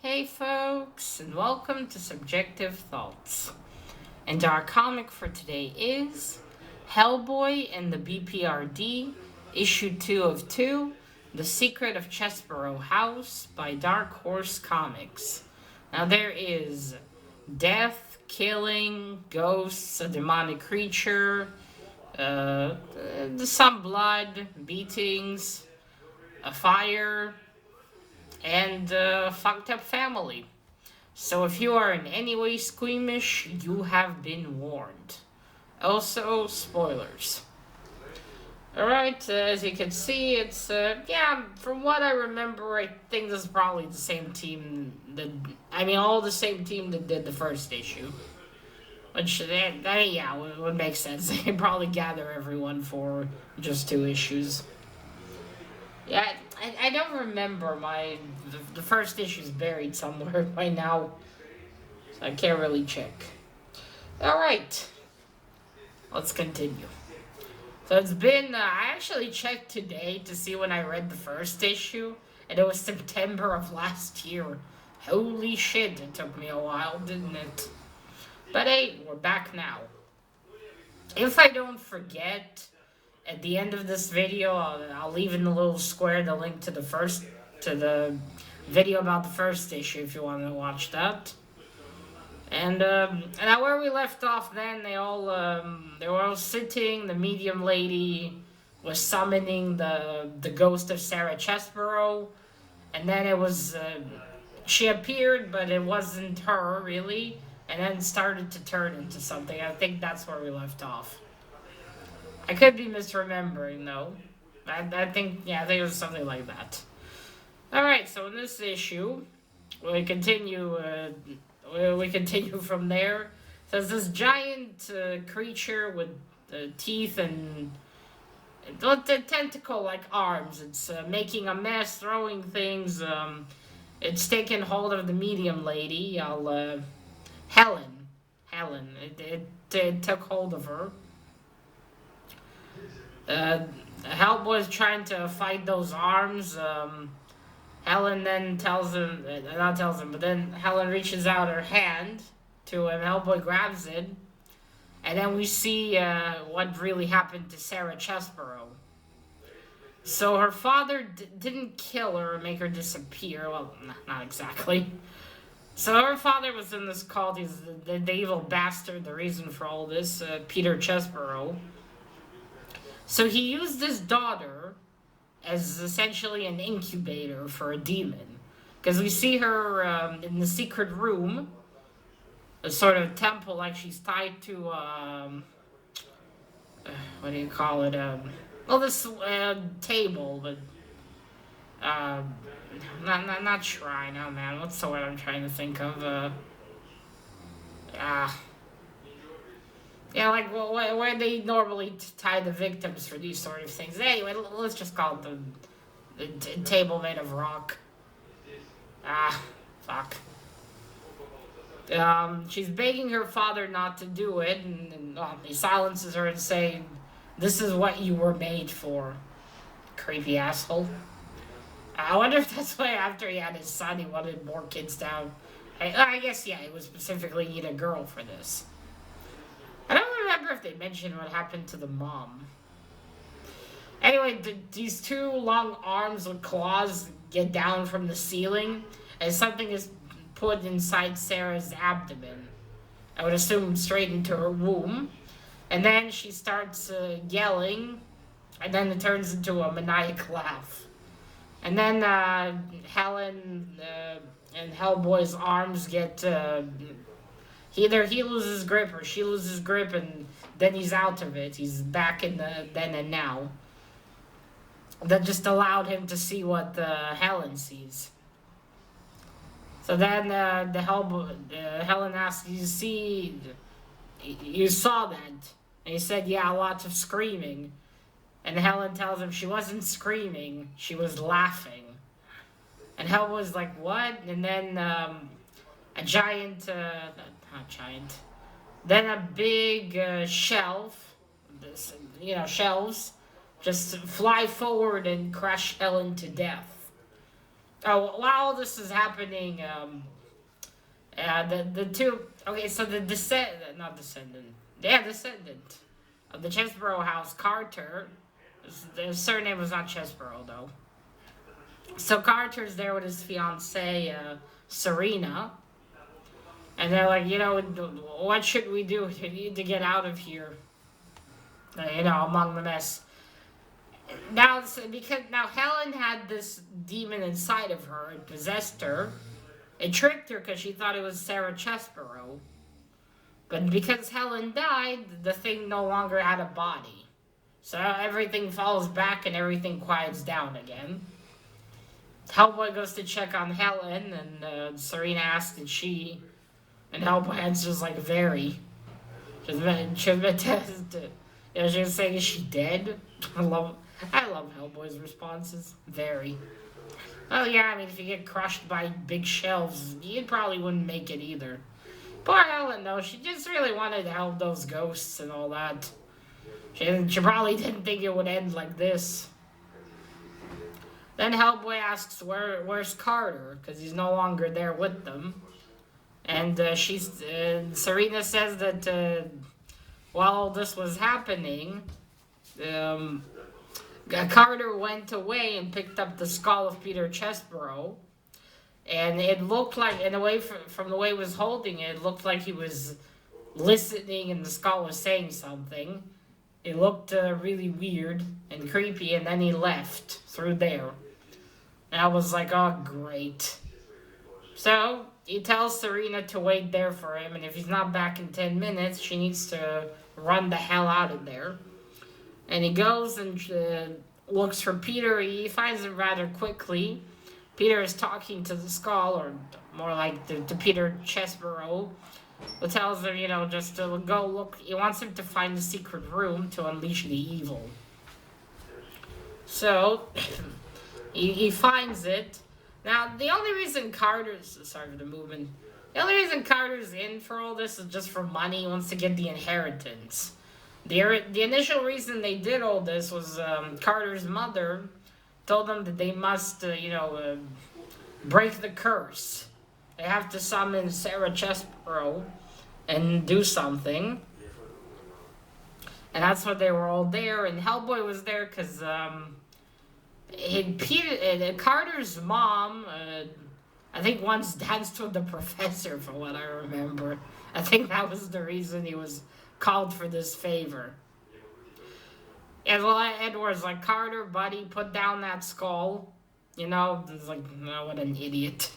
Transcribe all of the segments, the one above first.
Hey folks, and welcome to Subjective Thoughts. And our comic for today is Hellboy and the B.P.R.D, issue 2 of 2, The Secret of Chesbro House by Dark Horse Comics. Now there is death, killing, ghosts, a demonic creature, some blood, beatings, a fire, and a fucked up family. So if you are in any way squeamish, you have been warned. Also, spoilers. Alright, as you can see, it's, from what I remember, I think this is probably the same team all the same team that did the first issue. Which, would make sense. They could probably gather everyone for just 2 issues. Yeah, I don't remember the first issue's buried somewhere by now, so I can't really check. Alright, let's continue. So it's been, I actually checked today to see when I read the first issue, and it was September of last year. Holy shit, it took me a while, didn't it? But hey, we're back now. If I don't forget, at the end of this video, I'll leave in the little square the link to the video about the first issue if you want to watch that. And now where we left off, then they were all sitting. The medium lady was summoning the ghost of Sarah Chesbro, and then it was she appeared, but it wasn't her really, and then started to turn into something. I think that's where we left off. I could be misremembering, though. I think it was something like that. Alright, so in this issue, we continue from there. So it's this giant creature with teeth and tentacle-like arms. It's making a mess, throwing things. It's taking hold of the medium lady, Helen. It took hold of her. Hellboy's trying to fight those arms. Helen then Helen reaches out her hand to him. Hellboy grabs it, and then we see what really happened to Sarah Chesbro. So her father didn't kill her or make her disappear. Well, not exactly. So her father was in this cult. He's the evil bastard, the reason for all this, Peter Chesbro. So he used his daughter as essentially an incubator for a demon. Because we see her in the secret room, a sort of temple, like she's tied to, what do you call it? This table, but, not shrine, oh man, what's the word I'm trying to think of? Where they normally tie the victims for these sort of things. Anyway, let's just call it the table made of rock. Fuck. She's begging her father not to do it, and he silences her and saying, "This is what you were made for, creepy asshole." I wonder if that's why after he had his son, he wanted more kids down. I guess, he would specifically need a girl for this. I don't remember if they mentioned what happened to the mom. Anyway, these 2 long arms with claws get down from the ceiling, and something is put inside Sarah's abdomen. I would assume straight into her womb. And then she starts yelling, and then it turns into a maniac laugh. And then Helen and Hellboy's arms get... Either he loses grip or she loses grip, and then he's out of it. He's back in the then and now. That just allowed him to see what Helen sees. So then Helen asks, you saw that? And he said, yeah, lots of screaming. And Helen tells him she wasn't screaming, she was laughing. And Helen was like, what? And then a giant... Then a big shelf, shelves, just fly forward and crush Helen to death. Oh, while this is happening, the two. Okay, so the not descendant. Yeah, descendant of the Chesbro house, Carter. The surname was not Chesbro though. So Carter's there with his fiancee, Serena, and they're like, what should we do? We need to get out of here. Among the mess. Now, because now Helen had this demon inside of her, it possessed her. It tricked her because she thought it was Sarah Chesborough. But because Helen died, the thing no longer had a body. So everything falls back and everything quiets down again. Hellboy goes to check on Helen, and Serena asks, did she? And Hellboy answers like, very. She's been tested. She was saying, is she dead? I love Hellboy's responses. Very. Oh yeah, I mean, if you get crushed by big shelves, you probably wouldn't make it either. Poor Helen, though, she just really wanted to help those ghosts and all that. She probably didn't think it would end like this. Then Hellboy asks, where's Carter? Because he's no longer there with them. And Serena says that while all this was happening, Carter went away and picked up the skull of Peter Chesbro. And it looked like, in a way, from the way he was holding it, it looked like he was listening and the skull was saying something. It looked really weird and creepy, and then he left through there. And I was like, oh, great. So he tells Serena to wait there for him, and if he's not back in 10 minutes, she needs to run the hell out of there. And he goes and looks for Peter. He finds him rather quickly. Peter is talking to the skull, or more like to Peter Chesbro, who tells him, just to go look. He wants him to find the secret room to unleash the evil. So he finds it. Now, the only reason Carter's in for all this is just for money. He wants to get the inheritance. The initial reason they did all this was Carter's mother told them that they must, break the curse. They have to summon Sarah Chesbro and do something. And that's what they were all there. And Hellboy was there because Carter's mom, I think, once danced with the professor, from what I remember. I think that was the reason he was called for this favor. And Edward's like, Carter, buddy, put down that skull. It's like, no, what an idiot.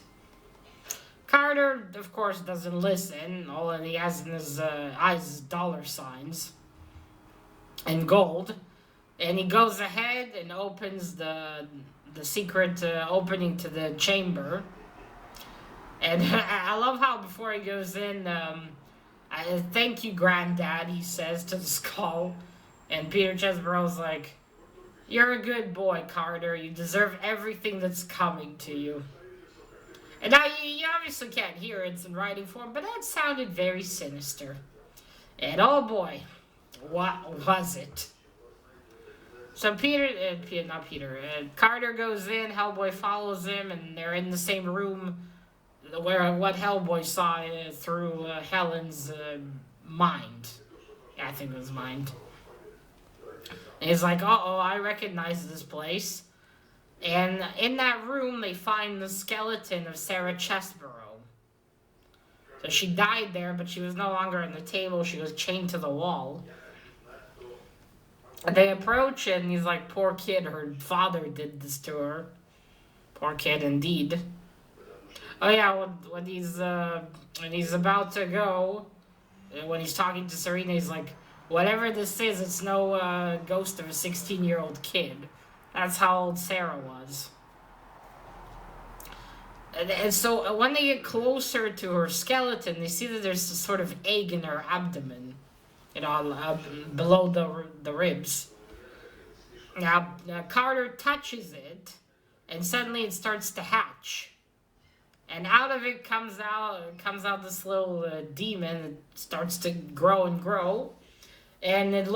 Carter, of course, doesn't listen. All he has in his eyes is dollar signs and gold. And he goes ahead and opens the secret opening to the chamber. And I love how before he goes in, thank you, Granddad, he says to the skull. And Peter Chesbro's like, you're a good boy, Carter. You deserve everything that's coming to you. And now you obviously can't hear it, it's in writing form, but that sounded very sinister. And oh boy, what was it? So Carter goes in, Hellboy follows him, and they're in the same room where what Hellboy saw through Helen's mind. Yeah, I think it was mind. And he's like, uh-oh, I recognize this place. And in that room, they find the skeleton of Sarah Chesbro. So she died there, but she was no longer on the table. She was chained to the wall. And they approach it, and he's like, poor kid, her father did this to her. Poor kid, indeed. Oh yeah, when he's about to go, when he's talking to Serena, he's like, whatever this is, it's no ghost of a 16-year-old kid. That's how old Sarah was. And so when they get closer to her skeleton, they see that there's a sort of egg in her abdomen, below the ribs. Now, Carter touches it, and suddenly it starts to hatch. And out of it comes out this little demon that starts to grow and grow. And it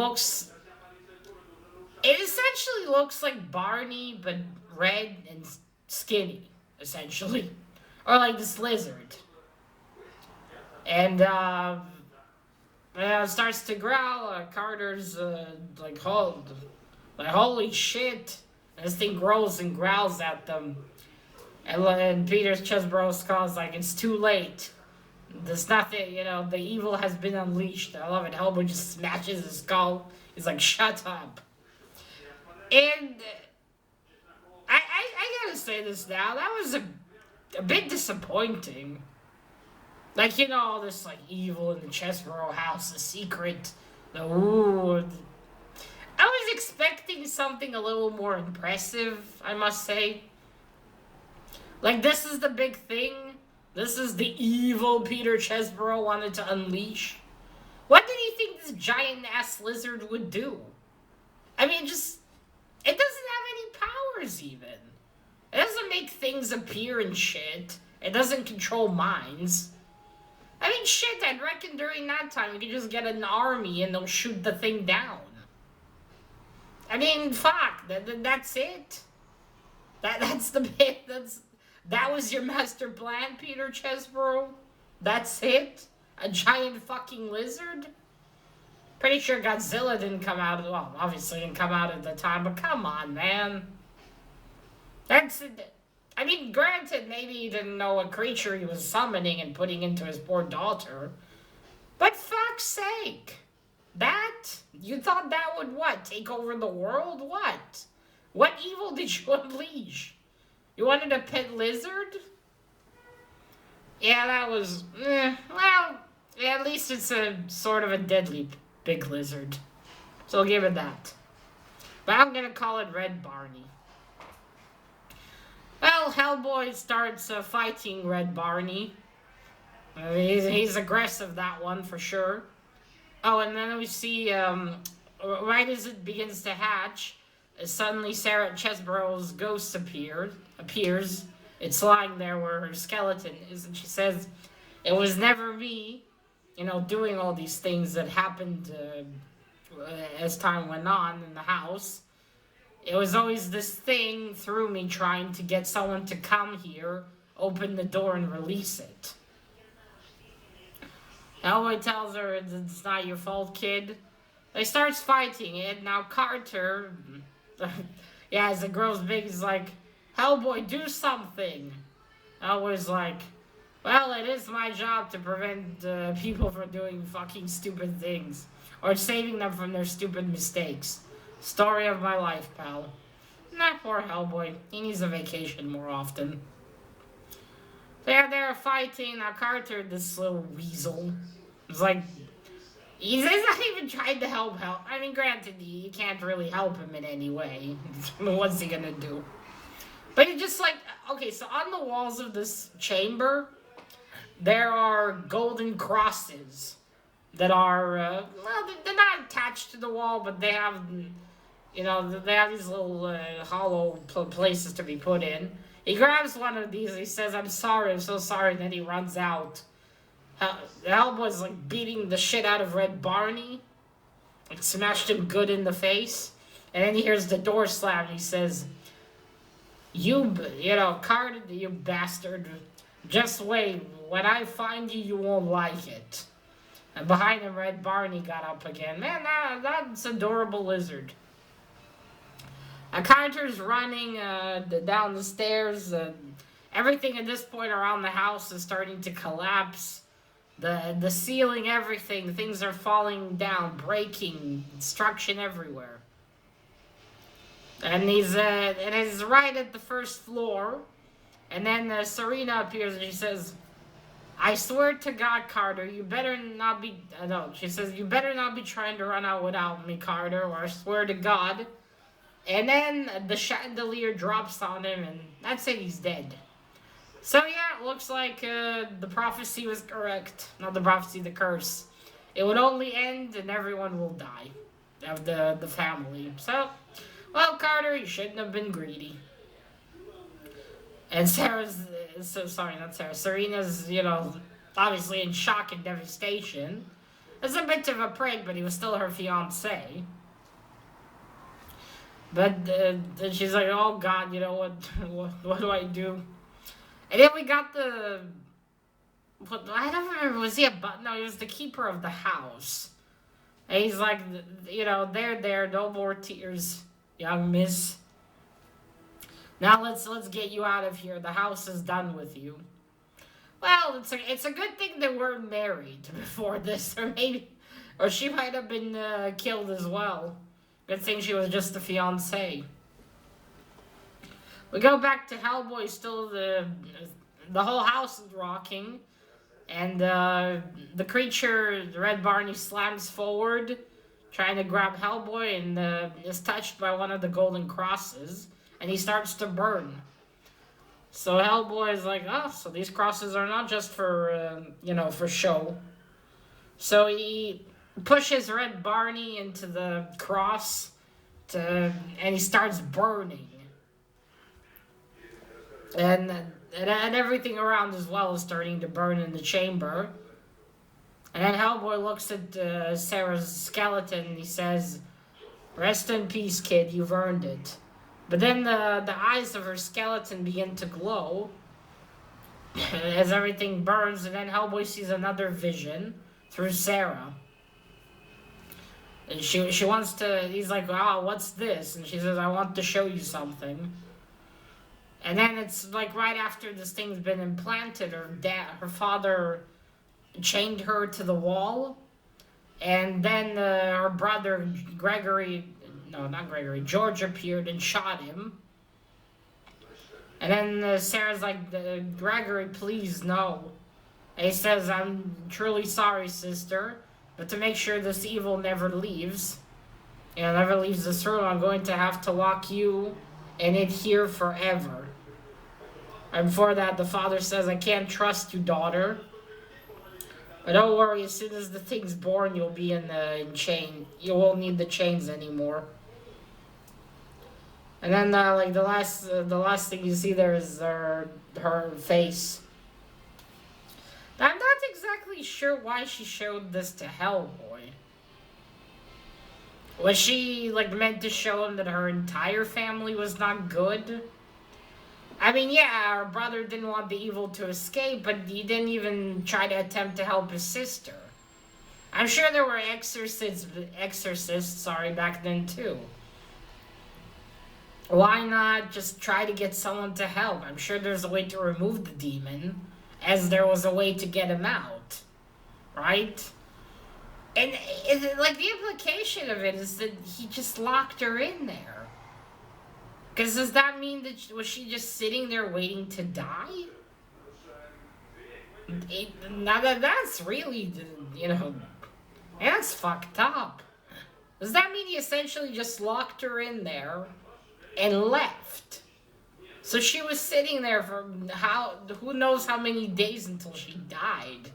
essentially looks like Barney, but red and skinny. essentially. Or like this lizard. And it starts to growl. Carter's like, holy shit. And this thing grows and growls at them. And Peter's Chesbro Skull's like, it's too late. There's nothing, the evil has been unleashed. I love it. Hellboy just smashes his skull. He's like, shut up. And I gotta say this now. That was a bit disappointing. Like, all this, like, evil in the Chesbro house, the secret, I was expecting something a little more impressive, I must say. Like, this is the big thing. This is the evil Peter Chesbro wanted to unleash. What did he think this giant-ass lizard would do? I mean, it doesn't have any powers, even. It doesn't make things appear and shit. It doesn't control minds. I mean, shit, I'd reckon during that time you could just get an army and they'll shoot the thing down. I mean, fuck, that's it. That's the bit, that was your master plan, Peter Chesbro? That's it? A giant fucking lizard? Pretty sure Godzilla didn't come out, well, obviously didn't come out at the time, but come on, man. I mean, granted, maybe he didn't know what creature he was summoning and putting into his poor daughter. But fuck's sake. You thought that would what? Take over the world? What? What evil did you unleash? You wanted a pet lizard? Yeah, that was, well, at least it's a sort of a deadly big lizard. So I'll give it that. But I'm gonna call it Red Barney. Well, Hellboy starts fighting Red Barney. He's aggressive, that one, for sure. Oh, and then we see, right as it begins to hatch, suddenly Sarah Chesbro's ghost appears. It's lying there where her skeleton is, and she says, it was never me, doing all these things that happened as time went on in the house. It was always this thing through me trying to get someone to come here, open the door, and release it. Hellboy tells her it's not your fault, kid. They starts fighting, and now Carter, as it grows big, he's like, Hellboy, do something. Hellboy's like, well, it is my job to prevent people from doing fucking stupid things, or saving them from their stupid mistakes. Story of my life, pal. Nah, poor Hellboy. He needs a vacation more often. They're fighting. Now Carter, this little weasel, is like, he's not even trying to help. I mean, granted, you can't really help him in any way. What's he gonna do? But he just like, okay, so on the walls of this chamber, there are golden crosses that are, well, they're not attached to the wall, but they have, they have these little hollow places to be put in. He grabs one of these, he says, I'm so sorry, and then he runs out. Hellboy's like beating the shit out of Red Barney, like smashed him good in the face, and then he hears the door slam, and he says, Carter, you bastard, just wait, when I find you, you won't like it. And behind him, Red Barney got up again. Man, that's adorable lizard. Carter's running down the stairs. Everything at this point around the house is starting to collapse. The ceiling, everything. Things are falling down, breaking, destruction everywhere. And he's right at the first floor. And then Serena appears and she says, I swear to God, Carter, you better not be... she says, you better not be trying to run out without me, Carter, or I swear to God. And then the chandelier drops on him, and that's it, he's dead. So yeah, it looks like the prophecy was correct. Not the prophecy, the curse. It would only end, and everyone will die. Of the family. So, well, Carter, you shouldn't have been greedy. And Serena's, obviously in shock and devastation. It's a bit of a prank, but he was still her fiancé. But she's like, oh God, what do I do? And then we got the... What, I don't remember, was he a... No, he was the keeper of the house. And he's like, you know, there, no more tears, young miss. Now let's get you out of here. The house is done with you. Well, it's a good thing they weren't married before this, or she might have been killed as well. Good thing she was just a fiancée. We go back to Hellboy. Still, the whole house is rocking, and the creature, the Red Barney, slams forward, trying to grab Hellboy, and is touched by one of the golden crosses, and he starts to burn. So Hellboy is like, oh, so these crosses are not just for, you know, for show. So he pushes Red Barney into the cross, and he starts burning. And everything around as well is starting to burn in the chamber. And then Hellboy looks at Sarah's skeleton and he says, rest in peace, kid, you've earned it. But then the eyes of her skeleton begin to glow as everything burns, and then Hellboy sees another vision through Sarah. And she wants to, he's like, oh, what's this? And she says, I want to show you something. And then it's like right after this thing's been implanted, her father chained her to the wall, and then her brother George appeared and shot him. And then Sarah's like, Gregory, please, no. And he says, I'm truly sorry, sister, but to make sure this evil never leaves, never leaves this room, I'm going to have to lock you in it here forever. And before that, the father says, I can't trust you, daughter. But don't worry, as soon as the thing's born, you'll be in chain. You won't need the chains anymore. And then, like the last thing you see there is her face. I'm not exactly sure why she showed this to Hellboy. Was she like meant to show him that her entire family was not good? I mean, yeah, her brother didn't want the evil to escape, but he didn't even try to attempt to help his sister. I'm sure there were exorcists back then too. Why not just try to get someone to help? I'm sure there's a way to remove the demon, as there was a way to get him out, right? And like the implication of it is that he just locked her in there. Because does that mean that was she just sitting there waiting to die? Now that's really, that's fucked up. Does that mean he essentially just locked her in there and left? So she was sitting there for who knows how many days until she died.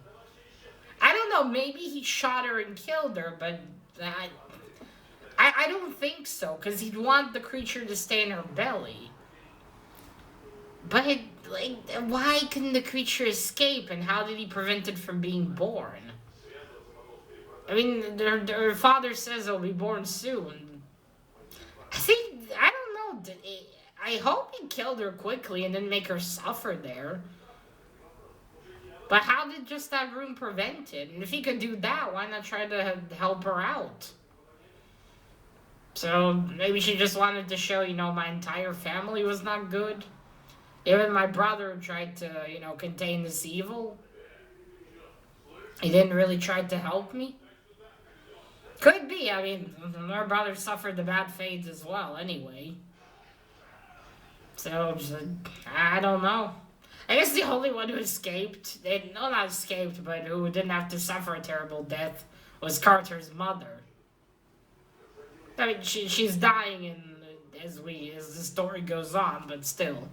I don't know, maybe he shot her and killed her, but I don't think so, because he'd want the creature to stay in her belly. But, like, why couldn't the creature escape, and how did he prevent it from being born? I mean, her father says it'll be born soon. I don't know, I hope he killed her quickly and didn't make her suffer there. But how did just that room prevent it? And if he could do that, why not try to help her out? So maybe she just wanted to show, my entire family was not good. Even my brother tried to, contain this evil. He didn't really try to help me. Could be. I mean, our brother suffered the bad fates as well anyway. So, I don't know. I guess the only one who escaped, not escaped, but who didn't have to suffer a terrible death was Carter's mother. I mean, she's dying as the story goes on, but still.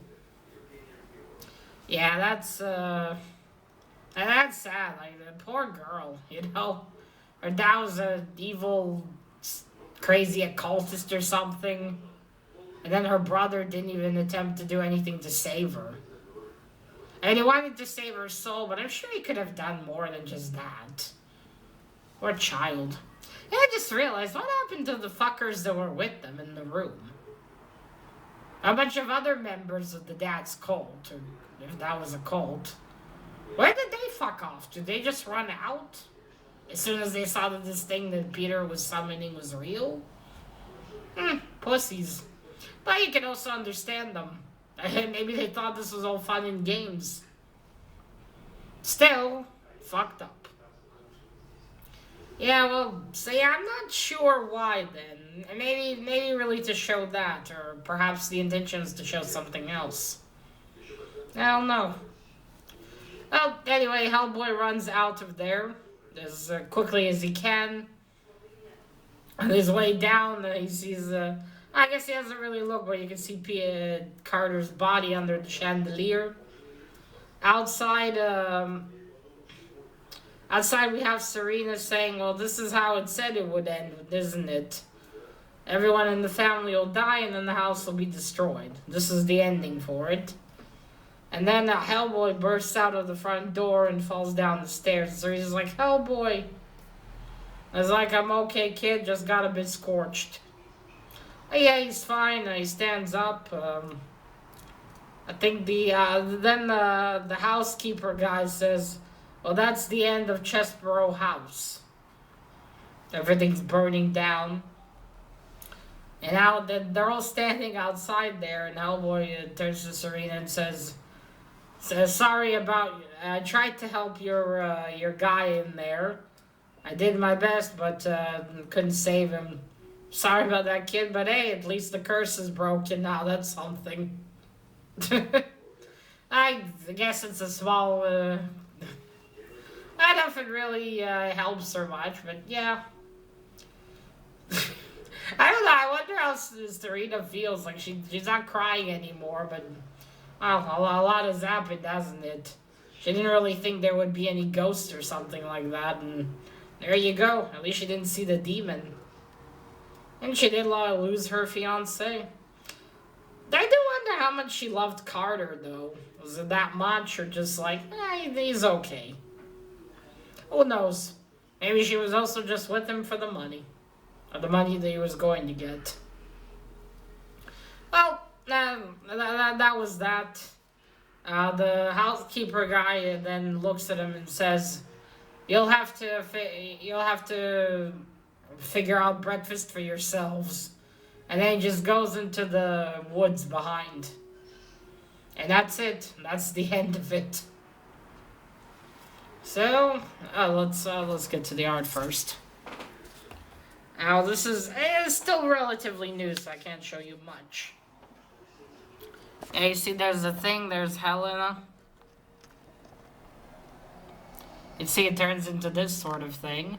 Yeah, that's sad. Like, the poor girl, Her dad was an evil, crazy occultist or something. And then her brother didn't even attempt to do anything to save her. And he wanted to save her soul, but I'm sure he could have done more than just that. Poor child. Yeah, I just realized, what happened to the fuckers that were with them in the room? A bunch of other members of the dad's cult, or if that was a cult. Where did they fuck off? Did they just run out? As soon as they saw that this thing that Peter was summoning was real? Pussies. But you can also understand them. Maybe they thought this was all fun and games. Still, fucked up. Yeah, well, see, I'm not sure why then. Maybe really to show that, or perhaps the intention is to show something else. I don't know. Well, anyway, Hellboy runs out of there as quickly as he can. On his way down, he sees, I guess he doesn't really look, but you can see Carter's body under the chandelier. Outside, we have Serena saying, well, this is how it said it would end, isn't it? Everyone in the family will die and then the house will be destroyed. This is the ending for it. And then Hellboy bursts out of the front door and falls down the stairs. Serena's like, Hellboy. I was like, I'm okay, kid, just got a bit scorched. Yeah, he's fine. He stands up. I think then the housekeeper guy says, well, that's the end of Chesbro house. Everything's burning down. And now they're all standing outside there, and Hellboy turns to Serena and says, sorry about, I tried to help your guy in there. I did my best, but couldn't save him. Sorry about that, kid, but hey, at least the curse is broken now. That's something. I guess it's a small... that doesn't really help so much, but yeah. I don't know, I wonder how Serena feels. Like, she's not crying anymore, but... Well, a lot has happened, hasn't it? She didn't really think there would be any ghosts or something like that, and there you go. At least she didn't see the demon. And she did lose her fiancé. I do wonder how much she loved Carter, though. Was it that much, or just like, he's okay? Who knows? Maybe she was also just with him for the money. Or the money that he was going to get. Well, that was that. The housekeeper guy then looks at him and says, "You'll have to figure out breakfast for yourselves." And then he just goes into the woods behind. And that's it. That's the end of it. So, let's get to the art first. Now, this is still relatively new, so I can't show you much. Yeah, you see there's a thing, there's Helena. You see it turns into this sort of thing.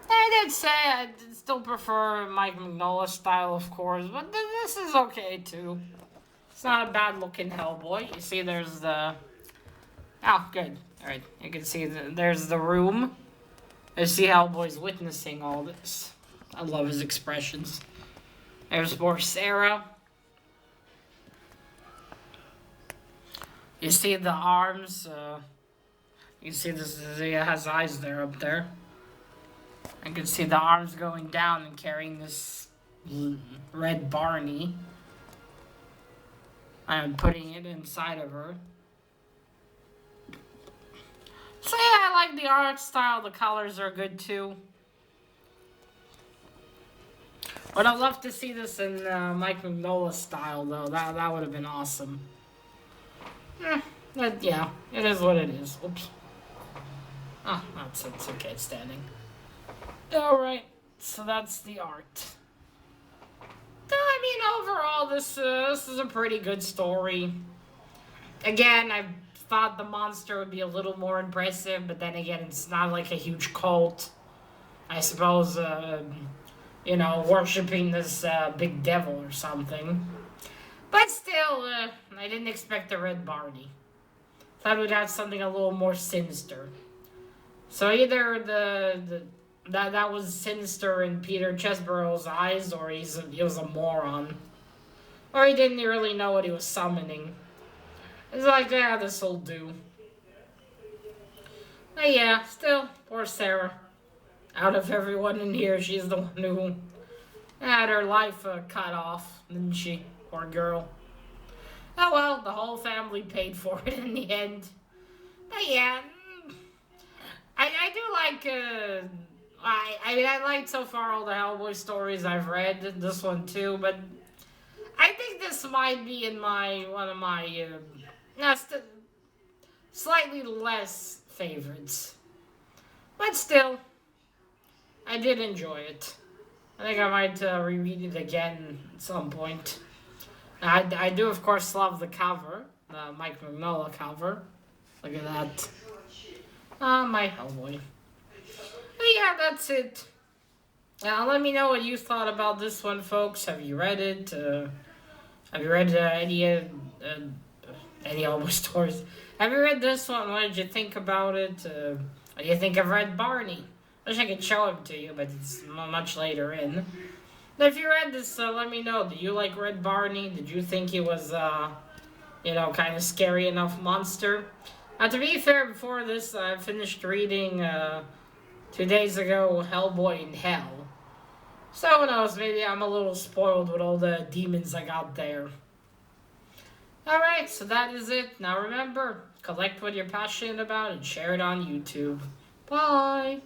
I did say I still prefer Mike Mignola's style, of course, but this is okay, too. It's not a bad-looking Hellboy. You see there's the... Oh, good. Alright, you can see there's the room. You see Hellboy's witnessing all this. I love his expressions. There's more Sarah. You see the arms. You see this. He has eyes there up there. I can see the arms going down and carrying this red Barney. I'm putting it inside of her. So yeah, I like the art style. The colors are good too. But I'd love to see this in Mike Mignola's style, though. That would have been awesome. But yeah, it is what it is. Oops. Oh, it's okay, it's standing. Alright, so that's the art. I mean, overall, this is a pretty good story. Again, I thought the monster would be a little more impressive, but then again, it's not like a huge cult. I suppose, you know, worshipping this big devil or something. But still, I didn't expect the red Barney. Thought we'd have something a little more sinister. So either that was sinister in Peter Chesbro's eyes, or he was a moron. Or he didn't really know what he was summoning. It's like, yeah, this'll do. But yeah, still, poor Sarah. Out of everyone in here, she's the one who Had her life cut off, didn't she? Poor girl. Oh well, the whole family paid for it in the end. But yeah, I do like, I mean, I liked so far all the Hellboy stories I've read, this one too, but I think this might be in one of my, slightly less favorites. But still, I did enjoy it. I think I might reread it again at some point. I do, of course, love the cover, the Mike Mignola cover. Look at that. Ah, my Hellboy. But yeah, that's it. Let me know what you thought about this one, folks. Have you read it? Have you read any Hellboy stories? Have you read this one? What did you think about it? What do you think of Red Barney? Wish I could show him to you, but it's much later in. But if you read this, let me know. Did you like Red Barney? Did you think he was, kind of scary enough monster? To be fair, before this, I finished reading 2 days ago Hellboy in Hell. So who knows, maybe I'm a little spoiled with all the demons I got there. Alright, so that is it. Now remember, collect what you're passionate about and share it on YouTube. Bye!